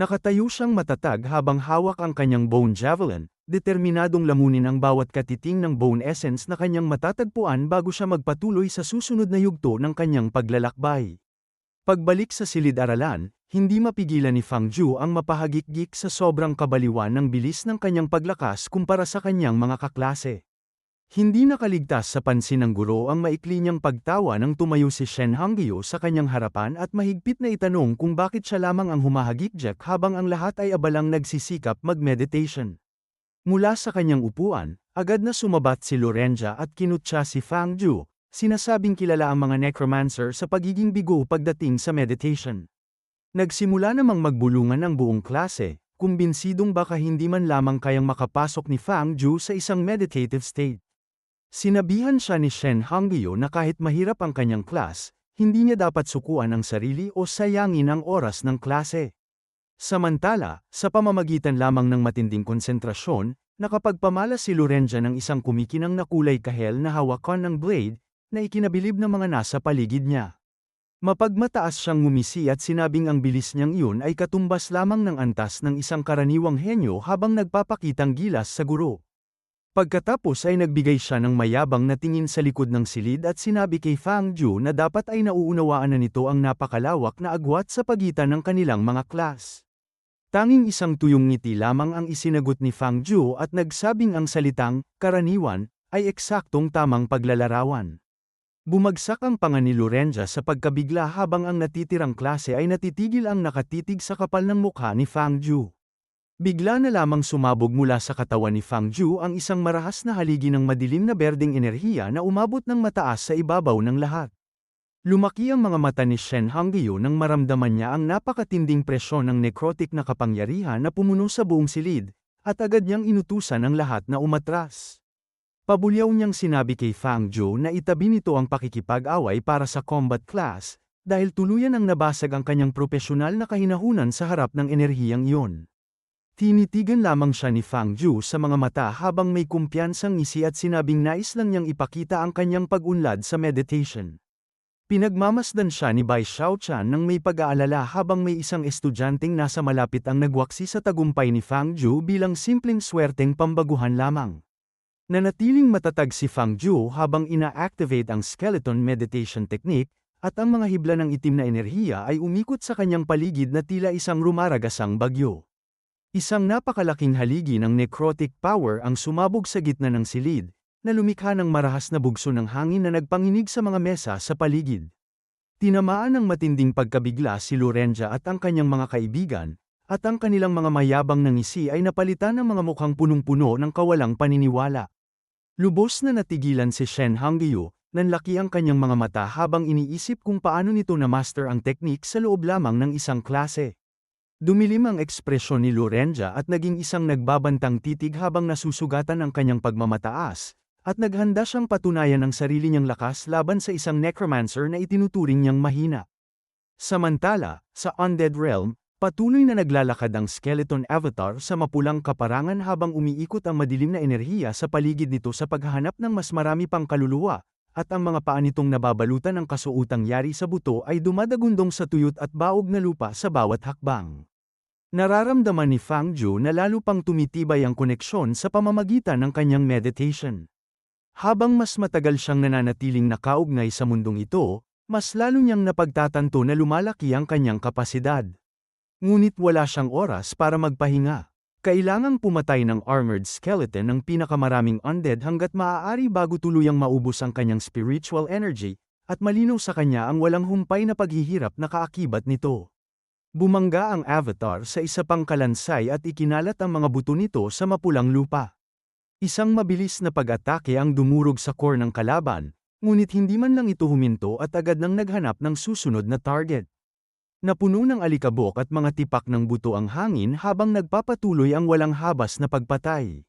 Nakatayo siyang matatag habang hawak ang kanyang bone javelin, determinadong lamunin ang bawat katiting ng bone essence na kanyang matatagpuan bago siya magpatuloy sa susunod na yugto ng kanyang paglalakbay. Pagbalik sa silid-aralan, hindi mapigilan ni Fang Zhu ang mapahagik-gik sa sobrang kabaliwan ng bilis ng kanyang paglakas kumpara sa kanyang mga kaklase. Hindi nakaligtas sa pansin ng guro ang maikli niyang pagtawa nang tumayo si Shen Hongyu sa kanyang harapan at mahigpit na itanong kung bakit siya lamang ang humahagik-jak habang ang lahat ay abalang nagsisikap mag-meditation. Mula sa kanyang upuan, agad na sumabat si Lorenza at kinutya si Fang Zhu, sinasabing kilala ang mga necromancer sa pagiging bigo pagdating sa meditation. Nagsimula namang magbulungan ang buong klase, kumbinsidong baka hindi man lamang kayang makapasok ni Fang Zhu sa isang meditative state. Sinabihan siya ni Shen Hongyu na kahit mahirap ang kanyang class, hindi niya dapat sukuan ang sarili o sayangin ang oras ng klase. Samantala, sa pamamagitan lamang ng matinding konsentrasyon, nakapagpamala si Lorenza ng isang kumikinang na kulay kahel na hawakan ng blade, na ikinabilib ng mga nasa paligid niya. Mapagmataas siyang ngumisi at sinabing ang bilis niyang iyon ay katumbas lamang ng antas ng isang karaniwang henyo habang nagpapakitang gilas sa guro. Pagkatapos ay nagbigay siya ng mayabang na tingin sa likod ng silid at sinabi kay Fang Zhu na dapat ay nauunawaan na nito ang napakalawak na agwat sa pagitan ng kanilang mga klas. Tanging isang tuyong ngiti lamang ang isinagot ni Fang Zhu at nagsabing ang salitang, karaniwan, ay eksaktong tamang paglalarawan. Bumagsak ang panga ni Lorenza sa pagkabigla habang ang natitirang klase ay natitigil ang nakatitig sa kapal ng mukha ni Fang Zhu. Bigla na lamang sumabog mula sa katawan ni Fang Ju ang isang marahas na haligi ng madilim na berdeng enerhiya na umabot ng mataas sa ibabaw ng lahat. Lumaki ang mga mata ni Shen Hongyu nang maramdaman niya ang napakatinding presyon ng necrotic na kapangyarihan na pumuno sa buong silid, at agad niyang inutusan ang lahat na umatras. Pabulyaw niyang sinabi kay Fang Ju na itabi nito ang pakikipag-away para sa combat class, dahil tuluyan ang nabasag ang kanyang propesyonal na kahinahunan sa harap ng enerhiyang iyon. Tinitigan lamang siya ni Fang Ju sa mga mata habang may kumpiyansang ngisi at sinabing nais lang niyang ipakita ang kanyang pag-unlad sa meditation. Pinagmamasdan siya ni Bai Xiaochan nang may pag-aalala habang may isang estudyanteng nasa malapit ang nagwaksi sa tagumpay ni Fang Ju bilang simpleng swerteng pambaguhan lamang. Nanatiling matatag si Fang Ju habang ina-activate ang skeleton meditation technique, at ang mga hibla ng itim na enerhiya ay umikot sa kanyang paligid na tila isang rumaragasang bagyo. Isang napakalaking haligi ng necrotic power ang sumabog sa gitna ng silid, na lumikha ng marahas na bugso ng hangin na nagpanginig sa mga mesa sa paligid. Tinamaan ng matinding pagkabigla si Lorenza at ang kanyang mga kaibigan, at ang kanilang mga mayabang na ngisi ay napalitan ng mga mukhang punong-puno ng kawalang paniniwala. Lubos na natigilan si Shen Hongyu, nanlaki ang kanyang mga mata habang iniisip kung paano nito na-master ang teknik sa loob lamang ng isang klase. Dumilim ang ekspresyon ni Lorenza at naging isang nagbabantang titig habang nasusugatan ang kanyang pagmamataas, at naghanda siyang patunayan ang sarili niyang lakas laban sa isang necromancer na itinuturing niyang mahina. Samantala, sa Undead Realm, patuloy na naglalakad ang skeleton avatar sa mapulang kaparangan habang umiikot ang madilim na enerhiya sa paligid nito sa paghahanap ng mas marami pang kaluluwa, at ang mga paa nitong nababalutan ng kasuotang yari sa buto ay dumadagundong sa tuyot at baog na lupa sa bawat hakbang. Nararamdaman ni Fang Ju na lalo pang tumitibay ang koneksyon sa pamamagitan ng kanyang meditation. Habang mas matagal siyang nananatiling nakaugnay sa mundong ito, mas lalo niyang napagtatanto na lumalaki ang kanyang kapasidad. Ngunit wala siyang oras para magpahinga. Kailangang pumatay ng armored skeleton ng pinakamaraming undead hanggat maaari bago tuluyang maubos ang kanyang spiritual energy, at malinaw sa kanya ang walang humpay na paghihirap na kaakibat nito. Bumangga ang avatar sa isa pang kalansay at ikinalat ang mga buto nito sa mapulang lupa. Isang mabilis na pag-atake ang dumurog sa core ng kalaban, ngunit hindi man lang ito huminto at agad nang naghanap ng susunod na target. Napuno ng alikabok at mga tipak ng buto ang hangin habang nagpapatuloy ang walang habas na pagpatay.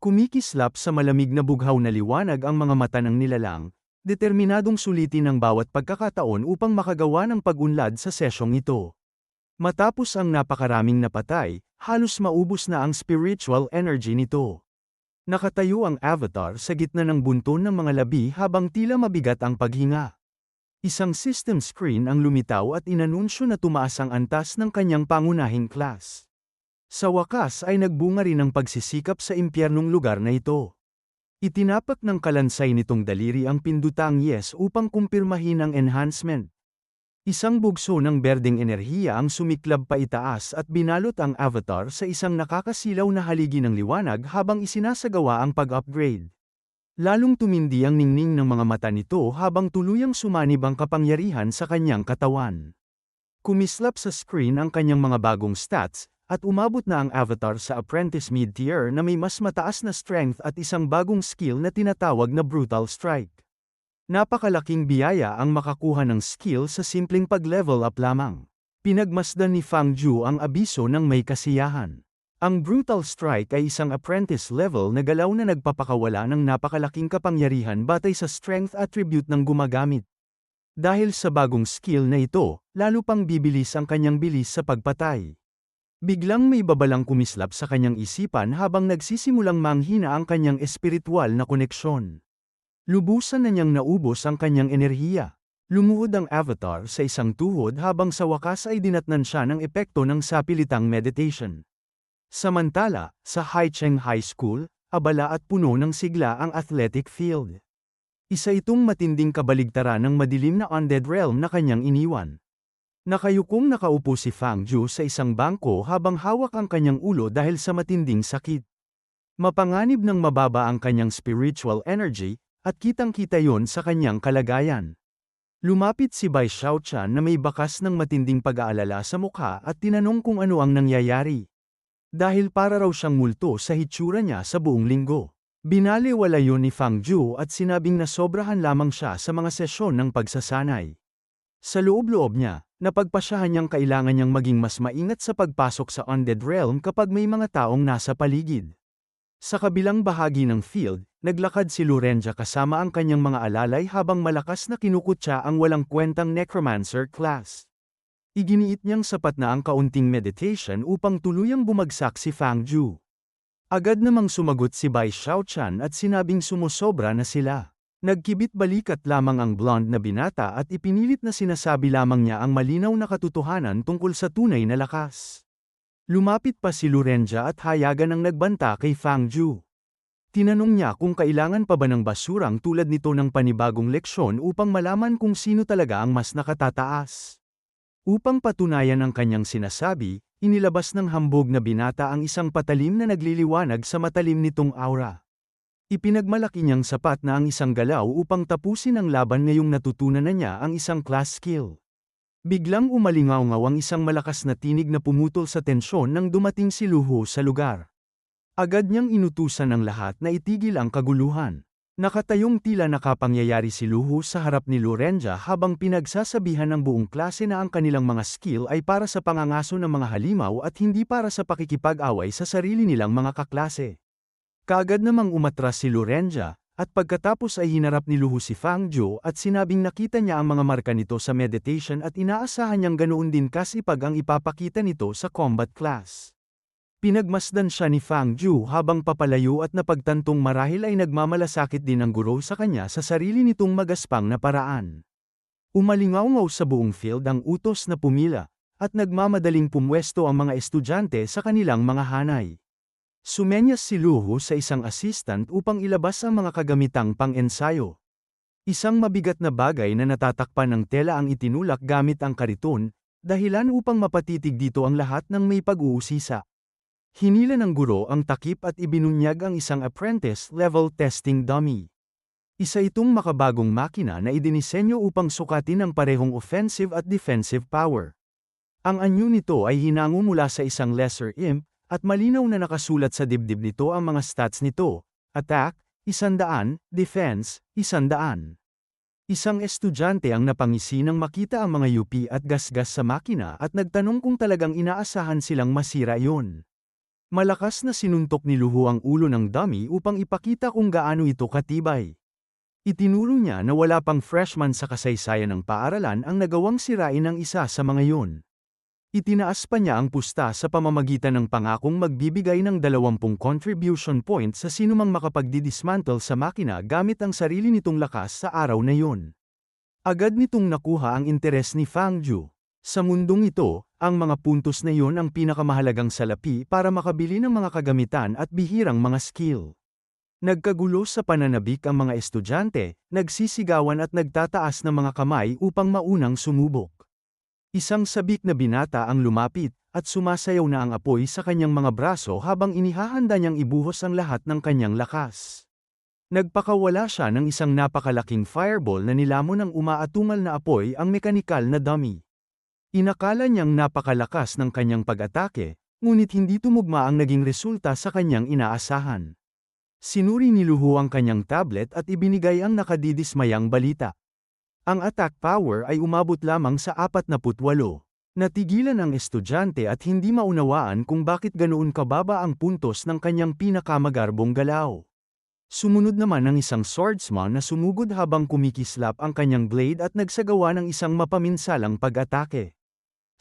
Kumikislap sa malamig na bughaw na liwanag ang mga mata ng nilalang, determinadong sulitin ang bawat pagkakataon upang makagawa ng pag-unlad sa sesyong ito. Matapos ang napakaraming napatay, halos maubos na ang spiritual energy nito. Nakatayo ang avatar sa gitna ng bunton ng mga labi habang tila mabigat ang paghinga. Isang system screen ang lumitaw at inanunsyo na tumaas ang antas ng kanyang pangunahing class. Sa wakas ay nagbunga rin ang pagsisikap sa impyernong lugar na ito. Itinapak ng kalansay nitong daliri ang pindutang yes upang kumpirmahin ang enhancement. Isang bugso ng berdeng enerhiya ang sumiklab pa itaas at binalot ang avatar sa isang nakakasilaw na haligi ng liwanag habang isinasagawa ang pag-upgrade. Lalong tumindi ang ningning ng mga mata nito habang tuluyang sumanib ang kapangyarihan sa kanyang katawan. Kumislap sa screen ang kanyang mga bagong stats, at umabot na ang avatar sa apprentice mid-tier na may mas mataas na strength at isang bagong skill na tinatawag na brutal strike. Napakalaking biyaya ang makakuha ng skill sa simpleng pag-level up lamang. Pinagmasdan ni Fang Ju ang abiso ng may kasiyahan. Ang brutal strike ay isang apprentice level na galaw na nagpapakawala ng napakalaking kapangyarihan batay sa strength attribute ng gumagamit. Dahil sa bagong skill na ito, lalo pang bibilis ang kanyang bilis sa pagpatay. Biglang may babalang kumislap sa kanyang isipan habang nagsisimulang manghina ang kanyang espiritual na koneksyon. Lubusan na niyang naubos ang kanyang enerhiya. Lumuhod ang avatar sa isang tuhod habang sa wakas ay dinatnan siya ng epekto ng sapilitang meditation. Samantala, sa Haicheng High School, abala at puno ng sigla ang athletic field. Isa itong matinding kabaligtaran ng madilim na undead realm na kanyang iniwan. Nakayukong nakaupo si Fang Ju sa isang bangko habang hawak ang kanyang ulo dahil sa matinding sakit. Mapanganib ng mababa ang kanyang spiritual energy, at kitang-kita yon sa kanyang kalagayan. Lumapit si Bai Xiaochan na may bakas ng matinding pag-aalala sa mukha at tinanong kung ano ang nangyayari. Dahil para raw siyang multo sa hitsura niya sa buong linggo. Binaliwala yun ni Fang Ju at sinabing nasobrahan lamang siya sa mga sesyon ng pagsasanay. Sa loob-loob niya, napagpasyahan niyang kailangan niyang maging mas maingat sa pagpasok sa undead realm kapag may mga taong nasa paligid. Sa kabilang bahagi ng field, naglakad si Lorenza kasama ang kanyang mga alalay habang malakas na kinukutya ang walang kwentang necromancer class. Iginiit niyang sapat na ang kaunting meditation upang tuluyang bumagsak si Fang Ju. Agad namang sumagot si Bai Xiaochan at sinabing sumusobra na sila. Nagkibit balikat lamang ang blonde na binata at ipinilit na sinasabi lamang niya ang malinaw na katotohanan tungkol sa tunay na lakas. Lumapit pa si Lorenza at hayagan ang nagbanta kay Fang Ju. Tinanong niya kung kailangan pa ba ng basurang tulad nito ng panibagong leksyon upang malaman kung sino talaga ang mas nakatataas. Upang patunayan ang kanyang sinasabi, inilabas ng hambog na binata ang isang patalim na nagliliwanag sa matalim nitong aura. Ipinagmalaki niyang sapat na ang isang galaw upang tapusin ang laban ngayong natutunan na niya ang isang class skill. Biglang umalingaw-ngaw ang isang malakas na tinig na pumutol sa tensyon nang dumating si Lu Hu sa lugar. Agad niyang inutusan ang lahat na itigil ang kaguluhan. Nakatayong tila nakapangyayari si Lu Hu sa harap ni Lorenza habang pinagsasabihan ng buong klase na ang kanilang mga skill ay para sa pangangaso ng mga halimaw at hindi para sa pakikipag-away sa sarili nilang mga kaklase. Kaagad namang umatras si Lorenza, at pagkatapos ay hinarap ni Lu Hu si Fang Ju at sinabing nakita niya ang mga marka nito sa meditation at inaasahan niyang ganoon din kasipag ang ipapakita nito sa combat class. Pinagmasdan siya ni Fang Ju habang papalayo at napagtantong marahil ay nagmamalasakit din ang guro sa kanya sa sarili nitong magaspang na paraan. Umalingaw-ngaw sa buong field ang utos na pumila, at nagmamadaling pumwesto ang mga estudyante sa kanilang mga hanay. Sumenyas si Lu Hu sa isang assistant upang ilabas ang mga kagamitang pang-ensayo. Isang mabigat na bagay na natatakpan ng tela ang itinulak gamit ang kariton, dahilan upang mapatitig dito ang lahat ng may pag-uusisa. Hinila ng guro ang takip at ibinunyag ang isang apprentice-level testing dummy. Isa itong makabagong makina na idinisenyo upang sukatin ang parehong offensive at defensive power. Ang anyo nito ay hinango mula sa isang lesser imp, at malinaw na nakasulat sa dibdib nito ang mga stats nito: attack, 100, defense, 100. Isang estudyante ang napangisi nang makita ang mga UP at gasgas sa makina at nagtanong kung talagang inaasahan silang masira iyon. Malakas na sinuntok ni Lu Hu ang ulo ng dummy upang ipakita kung gaano ito katibay. Itinuro niya na wala pang freshman sa kasaysayan ng paaralan ang nagawang sirain ang isa sa mga iyon. Itinaas pa niya ang pusta sa pamamagitan ng pangakong magbibigay ng 20 contribution points sa sinumang makapagdidismantle sa makina gamit ang sarili nitong lakas sa araw na iyon. Agad nitong nakuha ang interes ni Fang Ju. Sa mundong ito, ang mga puntos na iyon ang pinakamahalagang salapi para makabili ng mga kagamitan at bihirang mga skill. Nagkagulo sa pananabik ang mga estudyante, nagsisigawan at nagtataas ng mga kamay upang maunang sumubok. Isang sabik na binata ang lumapit, at sumasayaw na ang apoy sa kanyang mga braso habang inihahanda niyang ibuhos ang lahat ng kanyang lakas. Nagpakawala siya ng isang napakalaking fireball na nilamon ng umaatungal na apoy ang mekanikal na dummy. Inakala niyang napakalakas ng kanyang pag-atake, ngunit hindi tumugma ang naging resulta sa kanyang inaasahan. Sinuri ni Lu Hu ang kanyang tablet at ibinigay ang nakadidismayang balita. Ang attack power ay umabot lamang sa 48. Natigilan ang estudyante at hindi maunawaan kung bakit ganoon kababa ang puntos ng kanyang pinakamagarbong galaw. Sumunod naman ang isang swordsman na sumugod habang kumikislap ang kanyang blade at nagsagawa ng isang mapaminsalang pag-atake.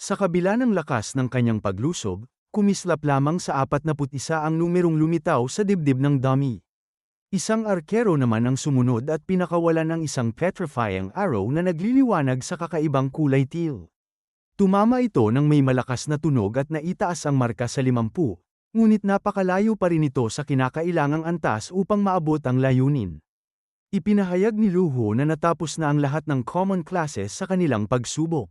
Sa kabila ng lakas ng kanyang paglusob, kumislap lamang sa 41 ang numerong lumitaw sa dibdib ng dummy. Isang arkero naman ang sumunod at pinakawalan ng isang petrifying arrow na nagliliwanag sa kakaibang kulay teal. Tumama ito nang may malakas na tunog at naitaas ang marka sa 50, ngunit napakalayo pa rin ito sa kinakailangang antas upang maabot ang layunin. Ipinahayag ni Lu Hu na natapos na ang lahat ng common classes sa kanilang pagsubok.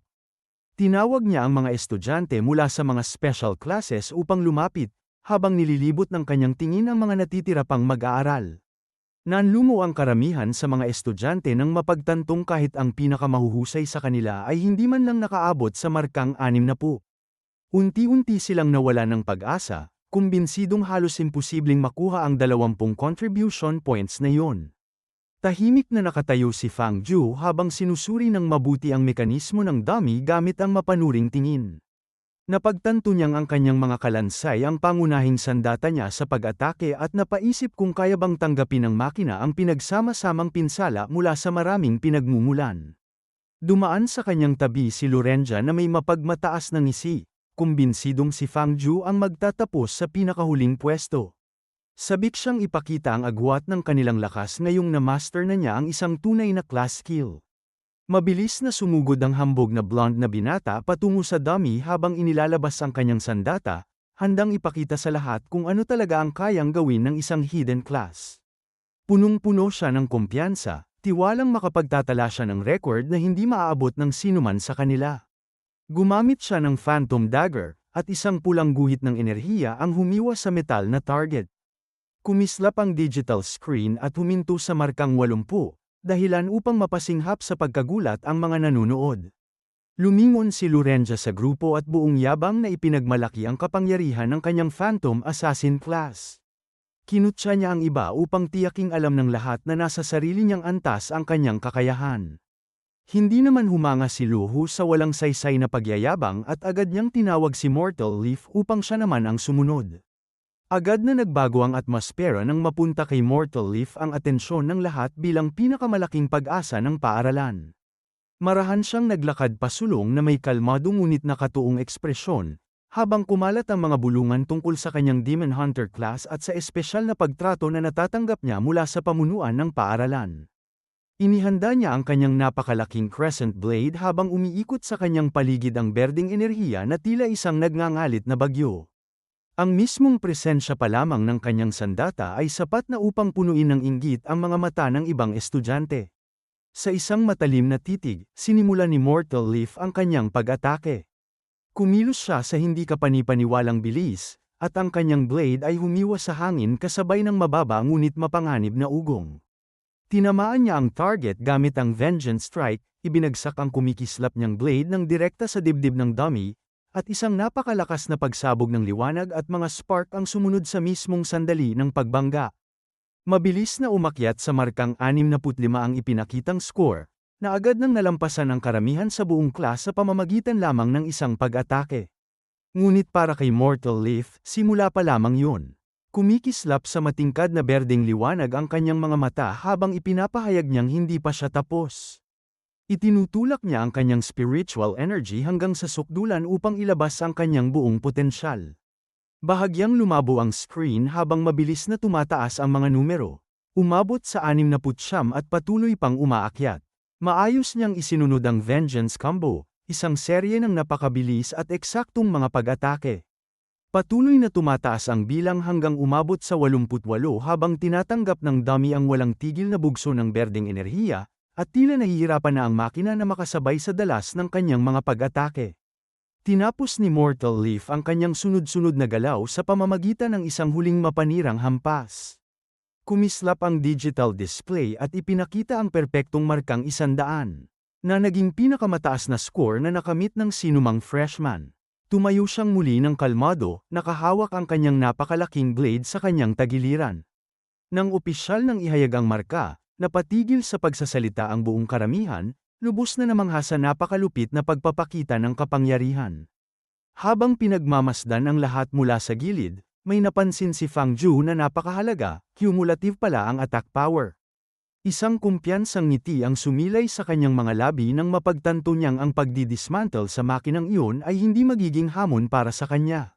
Tinawag niya ang mga estudyante mula sa mga special classes upang lumapit, habang nililibot ng kanyang tingin ang mga natitira pang mag-aaral. Nanlumo ang karamihan sa mga estudyante nang mapagtantong kahit ang pinakamahuhusay sa kanila ay hindi man lang nakaabot sa markang 60. Unti-unti silang nawala ng pag-asa, kumbinsidong halos imposibleng makuha ang 20 contribution points na iyon. Tahimik na nakatayo si Fang Ju habang sinusuri ng mabuti ang mekanismo ng dummy gamit ang mapanuring tingin. Napagtanto niyang ang kanyang mga kalansay ang pangunahing sandata niya sa pag-atake at napaisip kung kaya bang tanggapin ng makina ang pinagsama-samang pinsala mula sa maraming pinagmumulan. Dumaan sa kanyang tabi si Lorenza na may mapagmataas na ngisi, kumbinsidong si Fang Ju ang magtatapos sa pinakahuling pwesto. Sabik siyang ipakita ang agwat ng kanilang lakas ngayong na-master na niya ang isang tunay na class skill. Mabilis na sumugod ang hambog na blonde na binata patungo sa dummy habang inilalabas ang kanyang sandata, handang ipakita sa lahat kung ano talaga ang kayang gawin ng isang hidden class. Punong-puno siya ng kumpiyansa, tiwalang makapagtatala siya ng record na hindi maaabot ng sinuman sa kanila. Gumamit siya ng Phantom Dagger, at isang pulang guhit ng enerhiya ang humiwa sa metal na target. Kumislap ang digital screen at huminto sa markang 80, dahilan upang mapasinghap sa pagkagulat ang mga nanunood. Lumingon si Lorenza sa grupo at buong yabang na ipinagmalaki ang kapangyarihan ng kanyang Phantom Assassin class. Kinutya niya ang iba upang tiyaking alam ng lahat na nasa sarili niyang antas ang kanyang kakayahan. Hindi naman humanga si Luhu sa walang saysay na pagyayabang at agad niyang tinawag si Mortal Leaf upang siya naman ang sumunod. Agad na nagbago ang atmosfera nang mapunta kay Mortal Leaf ang atensyon ng lahat bilang pinakamalaking pag-asa ng paaralan. Marahan siyang naglakad pasulong na may kalmado ngunit nakatuong ekspresyon, habang kumalat ang mga bulungan tungkol sa kanyang Demon Hunter class at sa espesyal na pagtrato na natatanggap niya mula sa pamunuan ng paaralan. Inihanda niya ang kanyang napakalaking crescent blade habang umiikot sa kanyang paligid ang berdeng enerhiya na tila isang nagngangalit na bagyo. Ang mismong presensya pa lamang ng kanyang sandata ay sapat na upang punuin ng inggit ang mga mata ng ibang estudyante. Sa isang matalim na titig, sinimula ni Mortal Leaf ang kanyang pag-atake. Kumilos siya sa hindi kapanipaniwalang bilis, at ang kanyang blade ay humiwa sa hangin kasabay ng mababa ngunit mapanganib na ugong. Tinamaan niya ang target gamit ang Vengeance Strike, ibinagsak ang kumikislap niyang blade ng direkta sa dibdib ng dummy, at isang napakalakas na pagsabog ng liwanag at mga spark ang sumunod sa mismong sandali ng pagbangga. Mabilis na umakyat sa markang 65 ang ipinakitang score, na agad nang nalampasan ang karamihan sa buong class sa pamamagitan lamang ng isang pag-atake. Ngunit para kay Mortal Leaf, simula pa lamang yun. Kumikislap sa matingkad na berdeng liwanag ang kanyang mga mata habang ipinapahayag niyang hindi pa siya tapos. Itinutulak niya ang kanyang spiritual energy hanggang sa sukdulan upang ilabas ang kanyang buong potensyal. Bahagyang lumabo ang screen habang mabilis na tumataas ang mga numero. Umabot sa 69 at patuloy pang umaakyat. Maayos niyang isinunod ang Vengeance Combo, isang serye ng napakabilis at eksaktong mga pag-atake. Patuloy na tumataas ang bilang hanggang umabot sa 88 habang tinatanggap ng dummy ang walang tigil na bugso ng berdeng enerhiya, at tila nahihirapan na ang makina na makasabay sa dalas ng kanyang mga pag-atake. Tinapos ni Mortal Leaf ang kanyang sunod-sunod na galaw sa pamamagitan ng isang huling mapanirang hampas. Kumislap ang digital display at ipinakita ang perpektong markang 100, na naging pinakamataas na score na nakamit ng sinumang freshman. Tumayo siyang muli ng kalmado, nakahawak ang kanyang napakalaking blade sa kanyang tagiliran. Nang opisyal nang ihayag ang marka, napatigil sa pagsasalita ang buong karamihan, lubos na namangha sa napakalupit na pagpapakita ng kapangyarihan. Habang pinagmamasdan ang lahat mula sa gilid, may napansin si Fang Ju na napakahalaga, cumulative pala ang attack power. Isang kumpiyansang ngiti ang sumilay sa kanyang mga labi nang mapagtanto niyang ang pagdidismantle sa makinang iyon ay hindi magiging hamon para sa kanya.